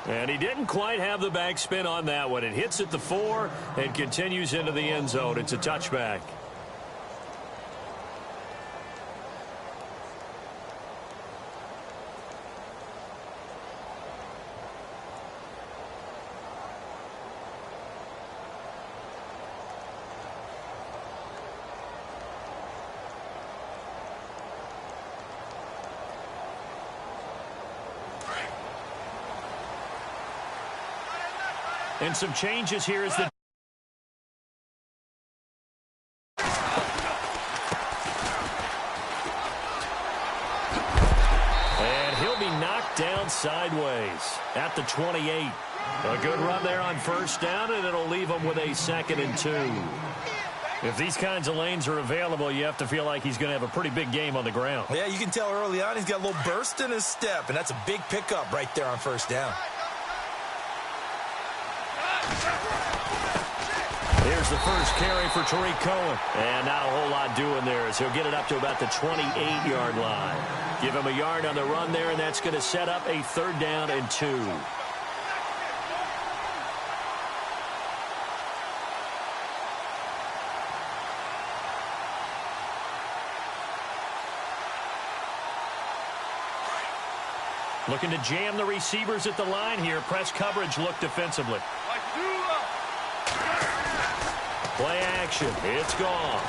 And he didn't quite have the backspin on that one. It hits at the 4 and continues into the end zone. It's a touchback. And some changes here as the and he'll be knocked down sideways at the 28. A good run there on first down, and it'll leave him with a 2nd and 2. If these kinds of lanes are available, you have to feel like he's going to have a pretty big game on the ground. Yeah, you can tell early on he's got a little burst in his step, and that's a big pickup right there on first down. Here's the first carry for Tariq Cohen. And not a whole lot doing there as he'll get it up to about the 28-yard line. Give him a yard on the run there, and that's going to set up a 3rd down and 2. Looking to jam the receivers at the line here. Press coverage look defensively. Play action. It's gone.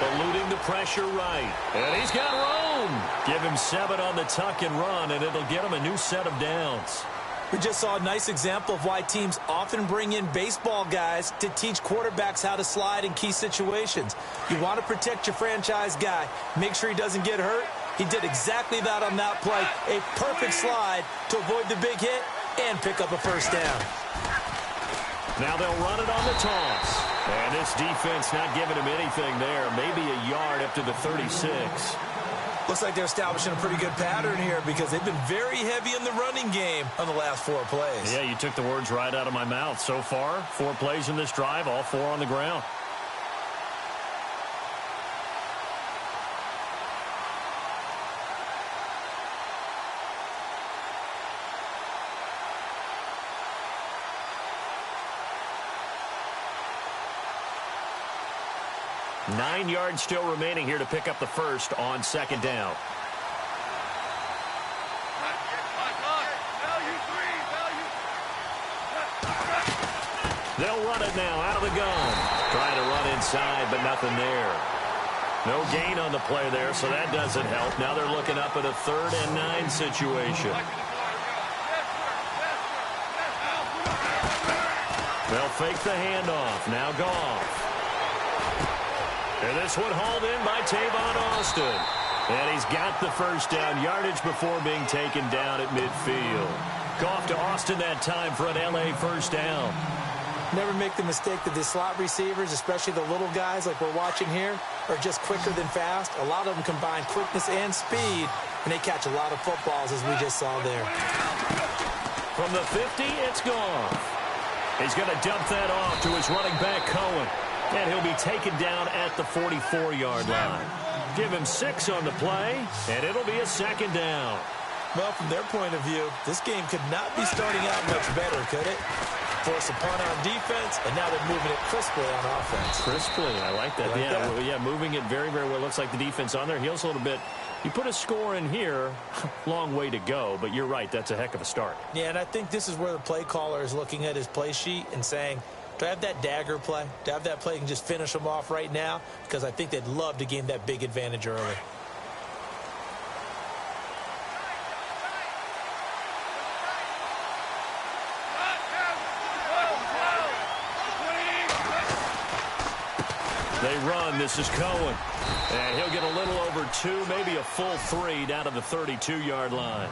Eluding the pressure right. And he's got room. Give him 7 on the tuck and run, and it'll get him a new set of downs. We just saw a nice example of why teams often bring in baseball guys to teach quarterbacks how to slide in key situations. You want to protect your franchise guy. Make sure he doesn't get hurt. He did exactly that on that play. A perfect slide to avoid the big hit and pick up a first down. Now they'll run it on the toss. And this defense not giving him anything there. Maybe a yard up to the 36. Looks like they're establishing a pretty good pattern here because they've been very heavy in the running game on the last 4 plays. Yeah, you took the words right out of my mouth. So far, 4 plays in this drive, all 4 on the ground. Nine yards still remaining here to pick up the first on 2nd down. They'll run it now out of the gun. Trying to run inside, but nothing there. No gain on the play there, so that doesn't help. Now they're looking up at a 3rd and 9 situation. They'll fake the handoff. Now Goff. And this one hauled in by Tavon Austin. And he's got the first down yardage before being taken down at midfield. Goff to Austin that time for an L.A. first down. Never make the mistake that the slot receivers, especially the little guys like we're watching here, are just quicker than fast. A lot of them combine quickness and speed, and they catch a lot of footballs, as we just saw there. From the 50, it's Goff. He's going to dump that off to his running back, Cohen. And he'll be taken down at the 44-yard line. Give him 6 on the play, and it'll be a 2nd down. Well, from their point of view, this game could not be starting out much better, could it? Force a punt on defense, and now they're moving it crisply on offense. Crisply, I like that. Yeah, moving it very, very well. Looks like the defense on their heels a little bit. You put a score in here, long way to go, but you're right, that's a heck of a start. Yeah, and I think this is where the play caller is looking at his play sheet and saying, do I have that dagger play? Do I have that play and just finish them off right now? Because I think they'd love to gain that big advantage early. They run. This is Cohen. And he'll get a little over 2, maybe a full 3 down to the 32-yard line.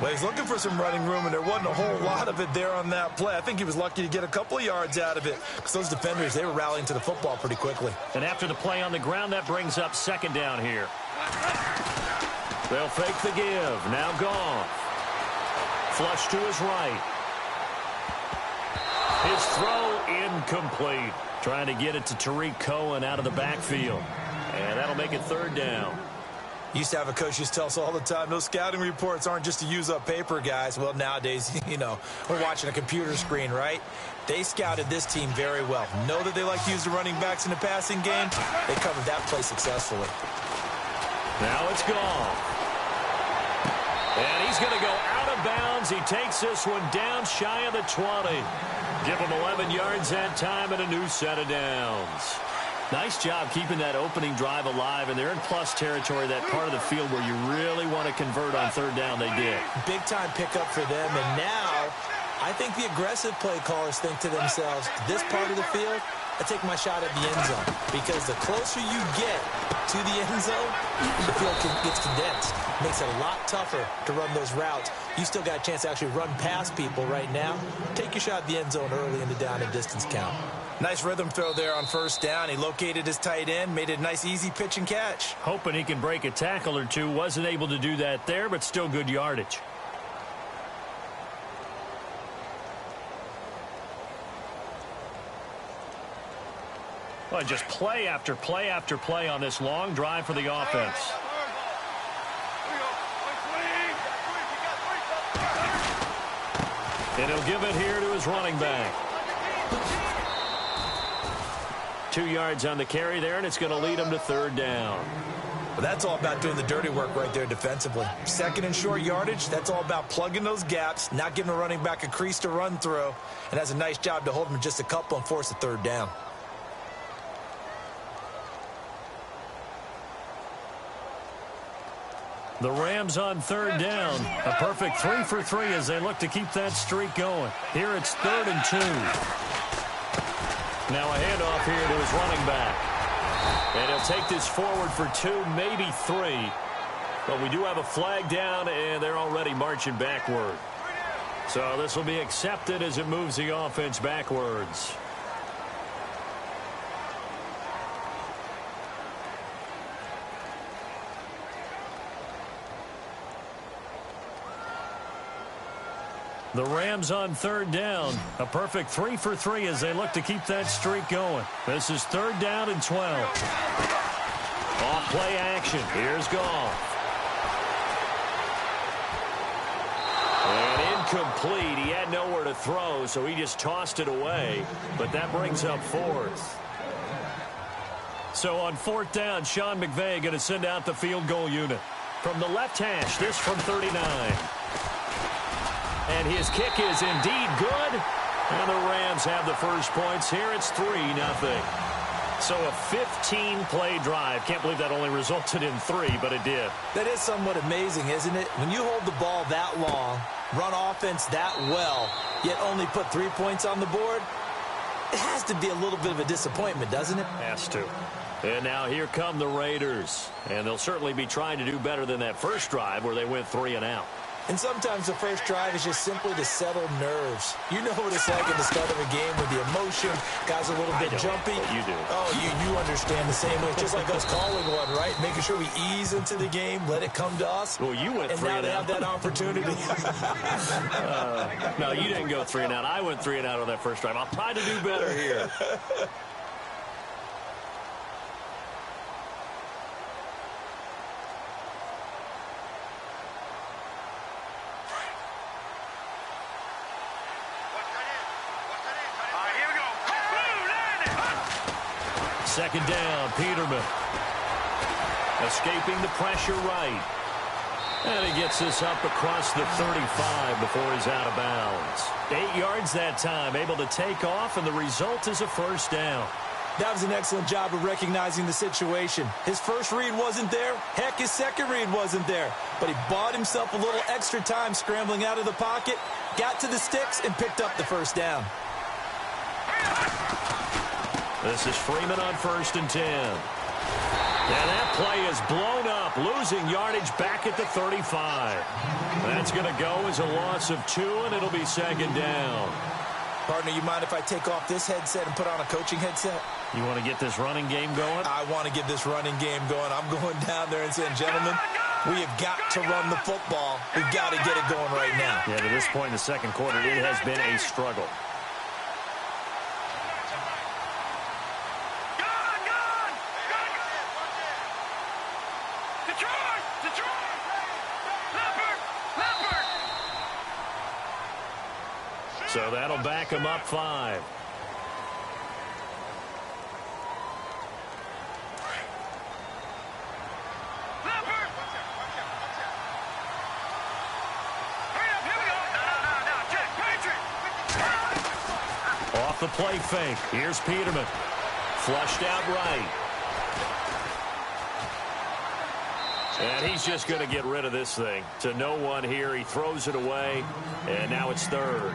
Well, he's looking for some running room, and there wasn't a whole lot of it there on that play. I think he was lucky to get a couple of yards out of it because those defenders, they were rallying to the football pretty quickly. And after the play on the ground, that brings up 2nd down here. They'll fake the give. Now Goff. Flush to his right. His throw incomplete. Trying to get it to Tariq Cohen out of the backfield. And that'll make it 3rd down. Used to have a coach used to tell us all the time, those scouting reports aren't just to use up paper, guys. Well, nowadays, we're watching a computer screen, right? They scouted this team very well. Know that they like to use the running backs in the passing game. They covered that play successfully. Now it's gone. And he's going to go out of bounds. He takes this one down shy of the 20. Give him 11 yards that time and a new set of downs. Nice job keeping that opening drive alive, and they're in plus territory, that part of the field where you really want to convert on third down. They did. Big-time pickup for them, and now I think the aggressive play callers think to themselves, this part of the field, I take my shot at the end zone, because the closer you get to the end zone, the field gets condensed. Makes it a lot tougher to run those routes. You still got a chance to actually run past people right now. Take your shot at the end zone early in the down and distance count. Nice rhythm throw there on first down. He located his tight end, made it a nice easy pitch and catch. Hoping he can break a tackle or two. Wasn't able to do that there, but still good yardage. Well, just play after play after play on this long drive for the offense. And he'll give it here to his running back. 2 yards on the carry there, and it's going to lead him to third down. Well, that's all about doing the dirty work right there defensively. Second and short yardage, that's all about plugging those gaps, not giving the running back a crease to run through, and has a nice job to hold him just a couple and force a third down. The Rams on third down. A perfect 3 for 3 as they look to keep that streak going. Here it's 3rd and 2. Now a handoff here to his running back. And he'll take this forward for 2, maybe 3. But we do have a flag down, and they're already marching backward. So this will be accepted as it moves the offense backwards. The Rams on third down. A perfect 3 for 3 as they look to keep that streak going. This is 3rd down and 12. Off play action. Here's Goff. And incomplete. He had nowhere to throw, so he just tossed it away. But that brings up 4th. So on 4th down, Sean McVay going to send out the field goal unit. From the left hash, this from 39. And his kick is indeed good. And the Rams have the first points. Here it's 3-0. So a 15-play drive. Can't believe that only resulted in 3, but it did. That is somewhat amazing, isn't it? When you hold the ball that long, run offense that well, yet only put 3 points on the board, it has to be a little bit of a disappointment, doesn't it? Has to. And now here come the Raiders. And they'll certainly be trying to do better than that first drive where they went 3 and out. And sometimes the first drive is just simply to settle nerves. You know what it's like at the start of a game with the emotion, guys a little bit jumpy. You do. Oh, you understand the same way. It's just like us calling one, right? Making sure we ease into the game, let it come to us. Well, you went 3 and out. And now they have that opportunity. No, you didn't go 3 and out. I went 3 and out on that first drive. I'll try to do better here. Second down, Peterman. Escaping the pressure right. And he gets this up across the 35 before he's out of bounds. 8 yards that time, able to take off, and the result is a first down. That was an excellent job of recognizing the situation. His first read wasn't there. Heck, his second read wasn't there. But he bought himself a little extra time scrambling out of the pocket, got to the sticks, and picked up the first down. This is Freeman on 1st and 10. And that play is blown up, losing yardage back at the 35. That's going to go as a loss of 2, and it'll be 2nd down. Partner, you mind if I take off this headset and put on a coaching headset? You want to get this running game going? I want to get this running game going. I'm going down there and saying, gentlemen, we have got to run the football. We've got to get it going right now. Yeah, to this point in the second quarter, it has been a struggle. So that'll back him up 5. Off the play fake. Here's Peterman. Flushed out right. And he's just going to get rid of this thing. To no one here. He throws it away. And now it's 3rd.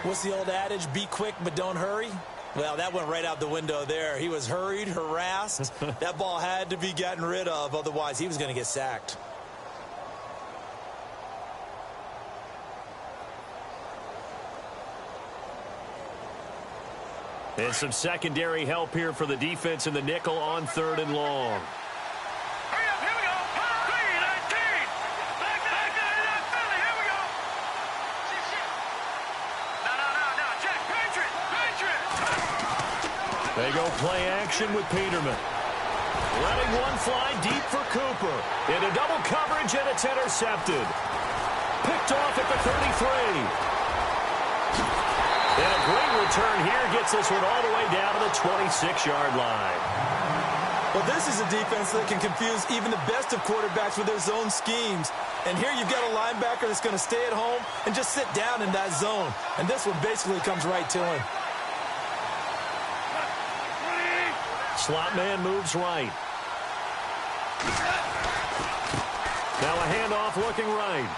What's the old adage? Be quick, but don't hurry. Well, that went right out the window there. He was hurried, harassed. That ball had to be gotten rid of. Otherwise, he was going to get sacked. And some secondary help here for the defense in the nickel on 3rd and long. Hurry up, here we go. 3-19. Back, here we go. No, Jack, Patriot. They go play action with Peterman. Letting one fly deep for Cooper. Into double coverage, and it's intercepted. Picked off at the 33. And a great return here gets this one all the way down to the 26-yard line. Well, this is a defense that can confuse even the best of quarterbacks with their zone schemes. And here you've got a linebacker that's going to stay at home and just sit down in that zone. And this one basically comes right to him. Slot man moves right. Now a handoff looking right.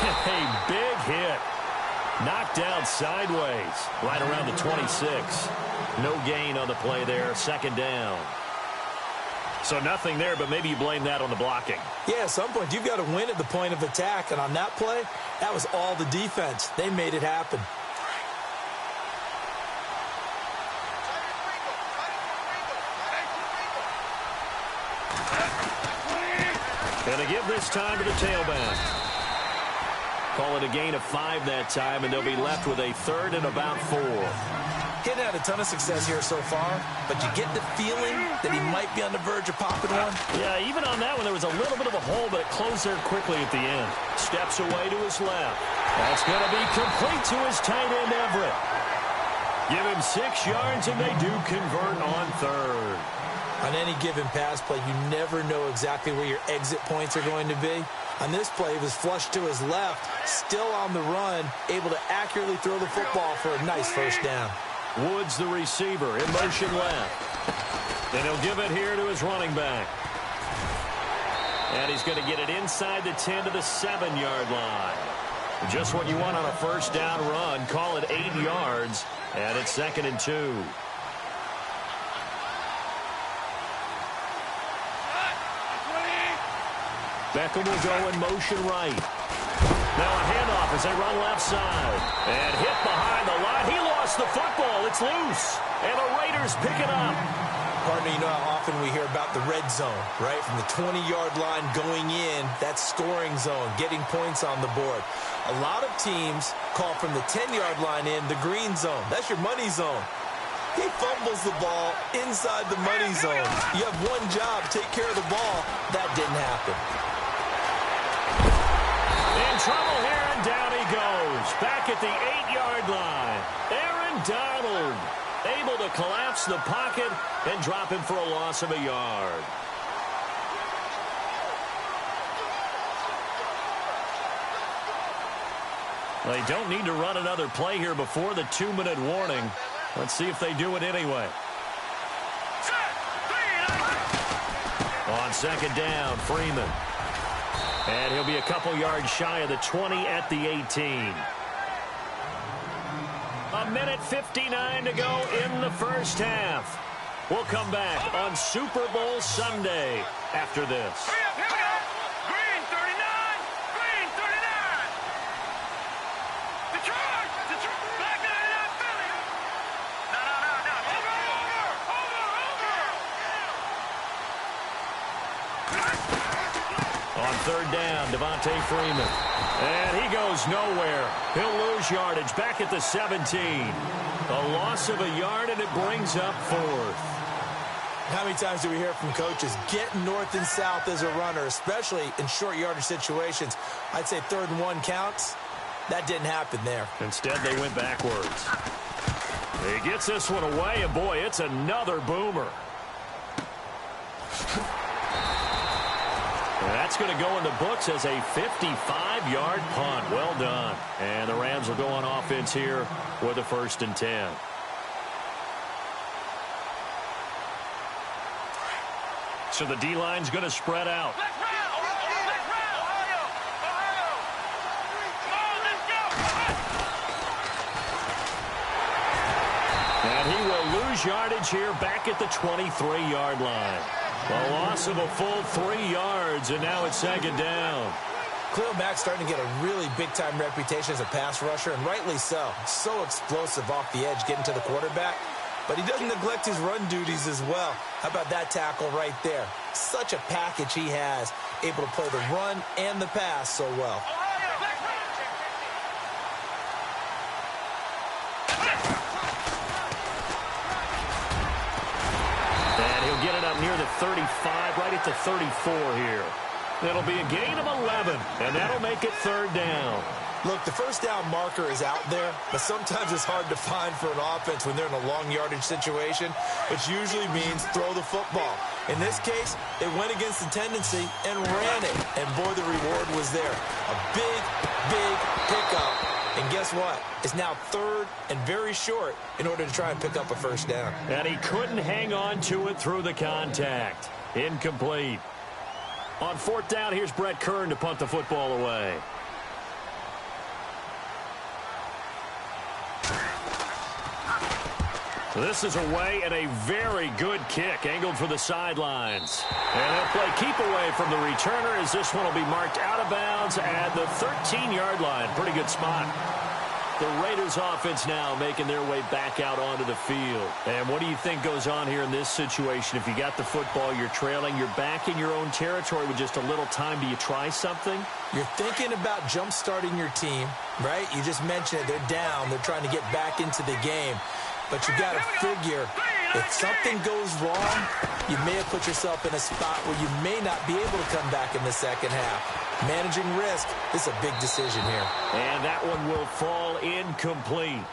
A big hit. Knocked down sideways, right around the 26. No gain on the play there, 2nd down. So nothing there, but maybe you blame that on the blocking. Yeah, at some point, you've got to win at the point of attack. And on that play, that was all the defense. They made it happen. Going to give this time to the tailback. Call it a gain of 5 that time, and they'll be left with a 3rd and about 4. Getting had a ton of success here so far, but you get the feeling that he might be on the verge of popping one. Yeah, even on that one, there was a little bit of a hole, but it closed there quickly at the end. Steps away to his left. That's going to be complete to his tight end, Everett. Give him 6 yards, and they do convert on 3rd. On any given pass play, you never know exactly where your exit points are going to be. On this play, he was flushed to his left, still on the run, able to accurately throw the football for a nice 1st down. Woods, the receiver, in motion left. Then he'll give it here to his running back. And he's going to get it inside the 10 to the 7-yard line. Just what you want on a 1st down run. Call it 8 yards, and it's 2nd and 2. Beckham will go in motion right. Now a handoff as they run left side. And hit behind the line. He lost the football. It's loose. And the Raiders pick it up. Partner, you know how often we hear about the red zone, right? From the 20-yard line going in, that's scoring zone, getting points on the board. A lot of teams call from the 10-yard line in the green zone. That's your money zone. He fumbles the ball inside the money zone. You have one job, take care of the ball. That didn't happen. In trouble here, and down he goes. Back at the 8-yard line. Aaron Donald able to collapse the pocket and drop him for a loss of a yard. They don't need to run another play here before the 2-minute warning. Let's see if they do it anyway. On 2nd down, Freeman. And he'll be a couple yards shy of the 20 at the 18. 1:59 to go in the 1st half. We'll come back on Super Bowl Sunday after this. Hurry up, here we go. Green 39. Green 39. The charge. Back 99 Philly. No. Over. On 3rd down, Devontae Freeman. And he goes nowhere. He'll lose yardage back at the 17. A loss of a yard, and it brings up 4th. How many times do we hear from coaches, get north and south as a runner, especially in short yardage situations? I'd say 3rd and 1 counts. That didn't happen there. Instead, they went backwards. He gets this one away, and boy, it's another boomer. And that's going to go in the books as a 55-yard punt. Well done. And the Rams will go on offense here with a 1st and 10. So the D-line's going to spread out. And he will lose yardage here back at the 23-yard line. A loss of a full 3 yards, and now it's 2nd down. Khalil Mack's starting to get a really big-time reputation as a pass rusher, and rightly so. So explosive off the edge getting to the quarterback. But he doesn't neglect his run duties as well. How about that tackle right there? Such a package he has, able to play the run and the pass so well. And he'll get it up near the 35, right at the 34 here. It'll be a gain of 11, and that'll make it 3rd down. Look, the 1st down marker is out there, but sometimes it's hard to find for an offense when they're in a long yardage situation, which usually means throw the football. In this case, they went against the tendency and ran it, and boy, the reward was there. A big, big pickup, and guess what? It's now 3rd and very short in order to try and pick up a 1st down. And he couldn't hang on to it through the contact. Incomplete. On 4th down, here's Brett Kern to punt the football away. This is away, and a very good kick angled for the sidelines. And they'll play keep away from the returner as this one will be marked out of bounds at the 13-yard line. Pretty good spot. The Raiders offense now making their way back out onto the field. And what do you think goes on here in this situation? If you got the football, you're trailing, you're back in your own territory with just a little time. Do you try something? You're thinking about jump-starting your team, right? You just mentioned it. They're down. They're trying to get back into the game. But you got to figure, if something goes wrong, you may have put yourself in a spot where you may not be able to come back in the 2nd half. Managing risk is a big decision here. And that one will fall incomplete.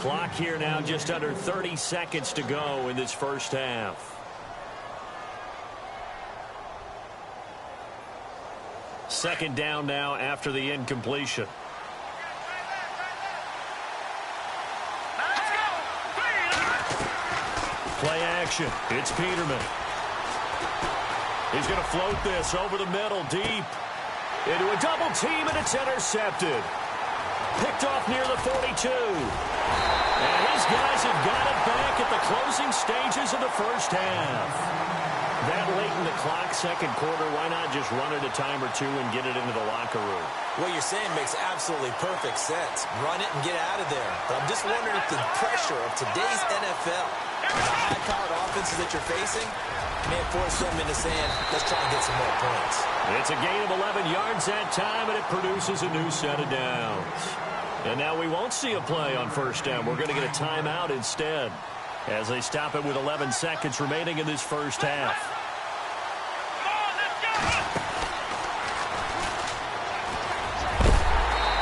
Clock here now just under 30 seconds to go in this 1st half. Second down now after the incompletion. Play action. It's Peterman. He's going to float this over the middle, deep. Into a double team, and it's intercepted. Picked off near the 42. And his guys have got it back at the closing stages of the 1st half. That late in the clock, 2nd quarter, why not just run it a time or two and get it into the locker room? What you're saying makes absolutely perfect sense. Run it and get out of there. But I'm just wondering if the pressure of today's NFL, the high-powered offenses that you're facing, may force them into saying, let's try and get some more points. It's a gain of 11 yards that time, and it produces a new set of downs. And now we won't see a play on 1st down. We're going to get a timeout instead as they stop it with 11 seconds remaining in this 1st half.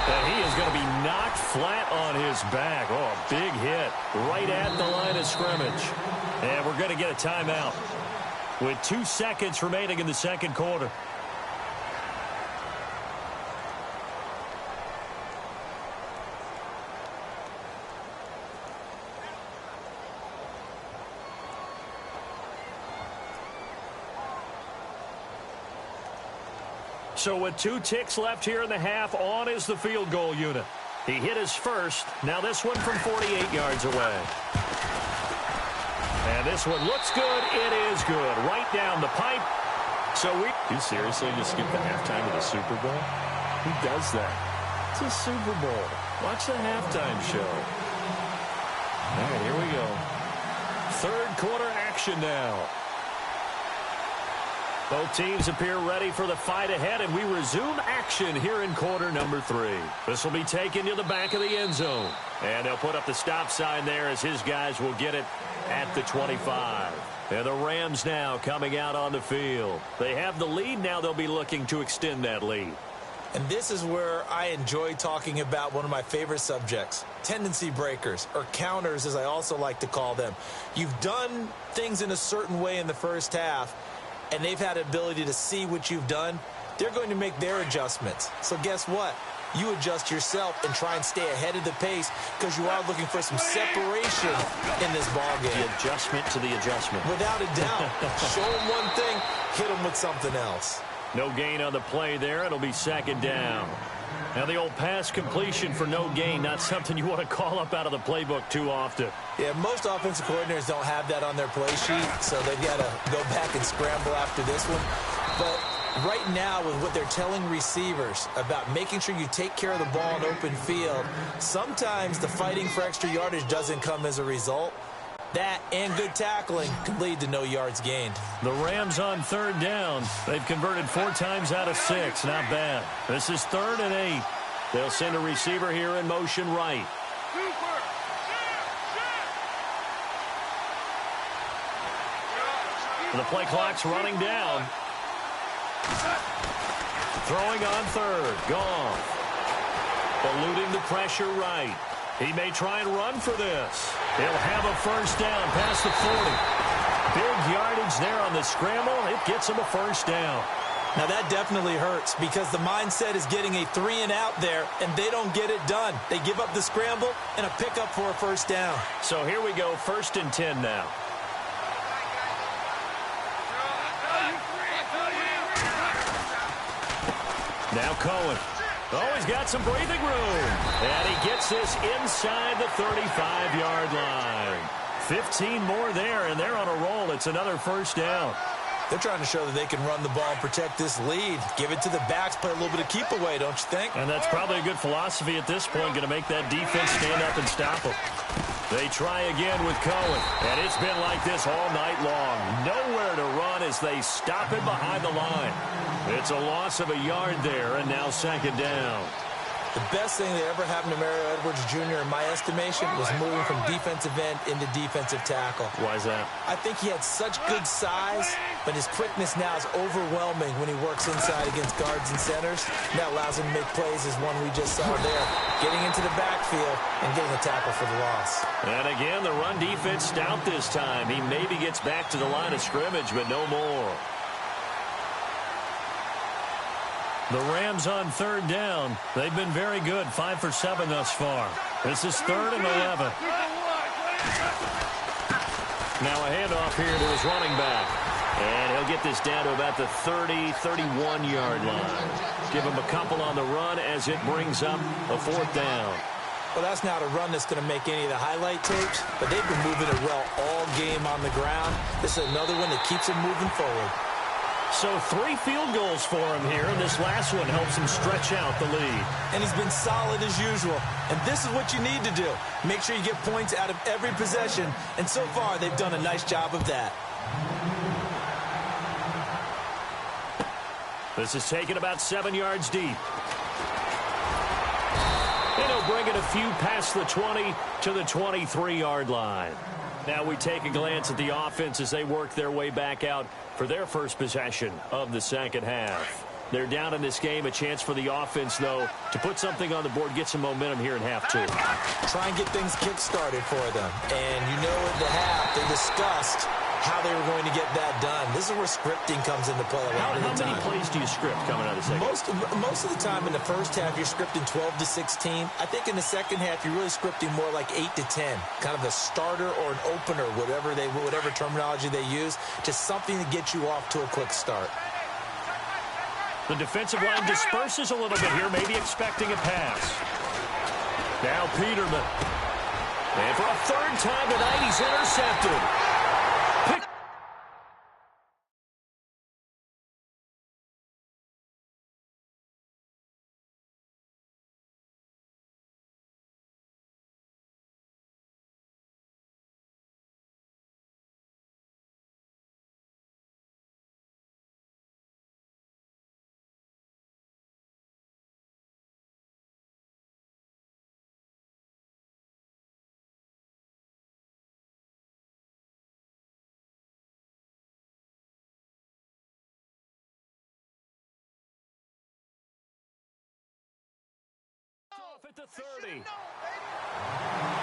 And he is going to be knocked flat on his back. Oh, a big hit right at the line of scrimmage. And we're going to get a timeout with 2 seconds remaining in the 2nd quarter. So with 2 ticks left here in the half, on is the field goal unit. He hit his first. Now this one from 48 yards away. And this one looks good. It is good. Right down the pipe. So you seriously just skip the halftime of the Super Bowl? Who does that? It's a Super Bowl. Watch the halftime show. All right, here we go. 3rd quarter action now. Both teams appear ready for the fight ahead, and we resume action here in quarter number 3. This will be taken to the back of the end zone. And they'll put up the stop sign there as his guys will get it at the 25. And the Rams now coming out on the field. They have the lead. Now they'll be looking to extend that lead. And this is where I enjoy talking about one of my favorite subjects, tendency breakers, or counters as I also like to call them. You've done things in a certain way in the first half, and they've had the ability to see what you've done. They're going to make their adjustments. So guess what? You adjust yourself and try and stay ahead of the pace because you are looking for some separation in this ball game. The adjustment to the adjustment. Without a doubt. Show them one thing, hit them with something else. No gain on the play there. It'll be second down. Now the old pass completion for no gain, not something you want to call up out of the playbook too often. Yeah, most offensive coordinators don't have that on their play sheet, so they've got to go back and scramble after this one. But right now, with what they're telling receivers about making sure you take care of the ball in open field, sometimes the fighting for extra yardage doesn't come as a result. That and good tackling could lead to no yards gained. The Rams on third down. They've converted 4 times out of 6. Not bad. This is 3rd and 8. They'll send a receiver here in motion right. The play clock's running down. Throwing on 3rd. Goff. Eluding the pressure right. He may try and run for this. He'll have a first down past the 40. Big yardage there on the scramble. It gets him a first down. Now that definitely hurts because the mindset is getting a 3 and out there, and they don't get it done. They give up the scramble and a pickup for a first down. So here we go, 1st and 10 now. Now Cohen. Oh, he's got some breathing room. And he gets this inside the 35-yard line. 15 more there, and they're on a roll. It's another first down. They're trying to show that they can run the ball and protect this lead. Give it to the backs, play a little bit of keep away, don't you think? And that's probably a good philosophy at this point, going to make that defense stand up and stop them. They try again with Cohen, and it's been like this all night long. Nowhere to run as they stop him behind the line. It's a loss of a yard there, and now second down. The best thing that ever happened to Mario Edwards Jr., in my estimation, was moving from defensive end into defensive tackle. Why is that? I think he had such good size, but his quickness now is overwhelming when he works inside against guards and centers. And that allows him to make plays as one we just saw there, getting into the backfield and getting a tackle for the loss. And again, the run defense stout this time. He maybe gets back to the line of scrimmage, but no more. The Rams on third down. They've been very good, 5 for 7 thus far. This is 3rd and 11. Now a handoff here to his running back. And he'll get this down to about the 30, 31-yard line. Give him a couple on the run as it brings up a 4th down. Well, that's not a run that's going to make any of the highlight tapes, but they've been moving it well all game on the ground. This is another one that keeps him moving forward. So 3 field goals for him here, and this last one helps him stretch out the lead. And he's been solid as usual. And this is what you need to do. Make sure you get points out of every possession. And so far, they've done a nice job of that. This is taken about 7 yards deep. And he'll bring it a few past the 20 to the 23-yard line. Now we take a glance at the offense as they work their way back out for their first possession of the second half. They're down in this game. A chance for the offense, though, to put something on the board, get some momentum here in half 2. Try and get things kick-started for them. And you know at the half, they discussed how they were going to get that done. This is where scripting comes into play a lot of the time. How many plays do you script coming out of the second? Most of the time in the first half, you're scripting 12 to 16. I think in the second half, you're really scripting more like 8 to 10. Kind of a starter or an opener, whatever terminology they use, just something to get you off to a quick start. The defensive line disperses a little bit here, maybe expecting a pass. Now Peterman. And for a 3rd time tonight, he's intercepted. off at the 30. Known, baby.